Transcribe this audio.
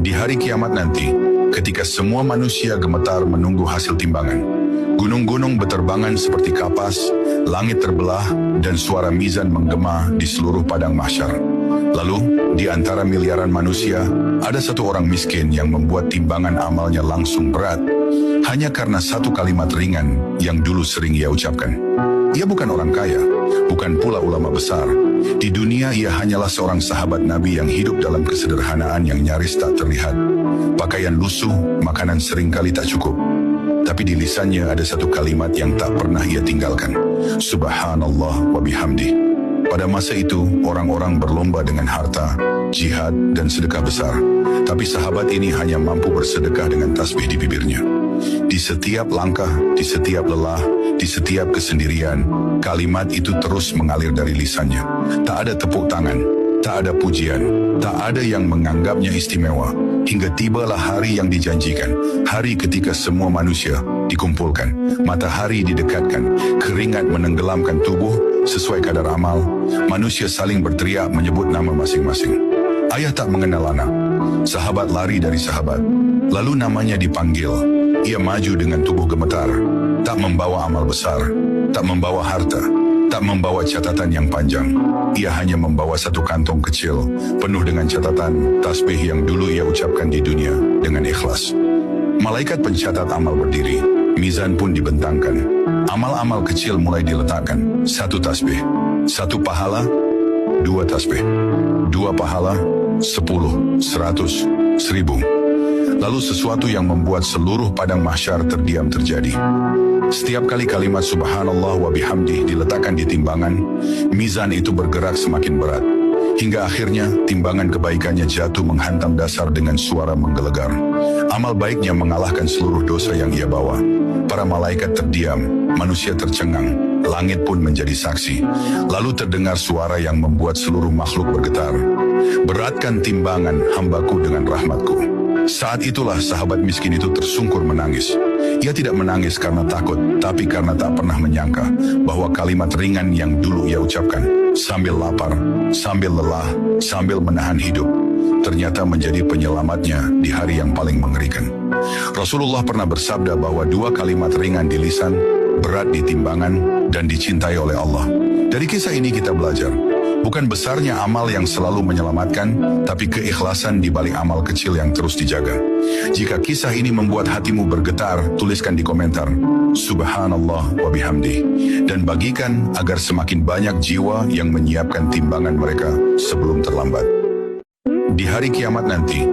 Di hari kiamat nanti, ketika semua manusia gemetar menunggu hasil timbangan, gunung-gunung berterbangan seperti kapas, langit terbelah, dan suara mizan menggema di seluruh padang mahsyar. Lalu, di antara miliaran manusia, ada satu orang miskin yang membuat timbangan amalnya langsung berat, hanya karena satu kalimat ringan yang dulu sering ia ucapkan. Ia bukan orang kaya, bukan pula ulama besar. Di dunia ia hanyalah seorang sahabat Nabi yang hidup dalam kesederhanaan yang nyaris tak terlihat. Pakaian lusuh, makanan seringkali tak cukup. Tapi di lisannya ada satu kalimat yang tak pernah ia tinggalkan. Subhanallah wa bihamdi. Pada masa itu, orang-orang berlomba dengan harta, jihad, dan sedekah besar. Tapi sahabat ini hanya mampu bersedekah dengan tasbih di bibirnya. Di setiap langkah, di setiap lelah, di setiap kesendirian, kalimat itu terus mengalir dari lisannya. Tak ada tepuk tangan, tak ada pujian, tak ada yang menganggapnya istimewa. Hingga tibalah hari yang dijanjikan, hari ketika semua manusia dikumpulkan, matahari didekatkan, keringat menenggelamkan tubuh sesuai kadar amal, manusia saling berteriak menyebut nama masing-masing. Ayah tak mengenal anak, sahabat lari dari sahabat, lalu namanya dipanggil. Ia maju dengan tubuh gemetar, tak membawa amal besar, tak membawa harta, tak membawa catatan yang panjang. Ia hanya membawa satu kantong kecil, penuh dengan catatan tasbih yang dulu ia ucapkan di dunia dengan ikhlas. Malaikat pencatat amal berdiri, mizan pun dibentangkan. Amal-amal kecil mulai diletakkan. Satu tasbih, satu pahala, dua tasbih, dua pahala, 10, 100, 1000. Lalu sesuatu yang membuat seluruh padang mahsyar terdiam terjadi. Setiap kali kalimat subhanallah wa bihamdih diletakkan di timbangan, mizan itu bergerak semakin berat. Hingga akhirnya timbangan kebaikannya jatuh menghantam dasar dengan suara menggelegar. Amal baiknya mengalahkan seluruh dosa yang ia bawa. Para malaikat terdiam, manusia tercengang, langit pun menjadi saksi. Lalu terdengar suara yang membuat seluruh makhluk bergetar. Beratkan timbangan hambaku dengan rahmatku. Saat itulah sahabat miskin itu tersungkur menangis. Ia tidak menangis karena takut, tapi karena tak pernah menyangka bahwa kalimat ringan yang dulu ia ucapkan, sambil lapar, sambil lelah, sambil menahan hidup, ternyata menjadi penyelamatnya di hari yang paling mengerikan. Rasulullah pernah bersabda bahwa dua kalimat ringan di lisan, berat di timbangan, dan dicintai oleh Allah. Dari kisah ini kita belajar, bukan besarnya amal yang selalu menyelamatkan, tapi keikhlasan di balik amal kecil yang terus dijaga. Jika kisah ini membuat hatimu bergetar, tuliskan di komentar, Subhanallah wa bihamdi, dan bagikan agar semakin banyak jiwa yang menyiapkan timbangan mereka sebelum terlambat. Di hari kiamat nanti,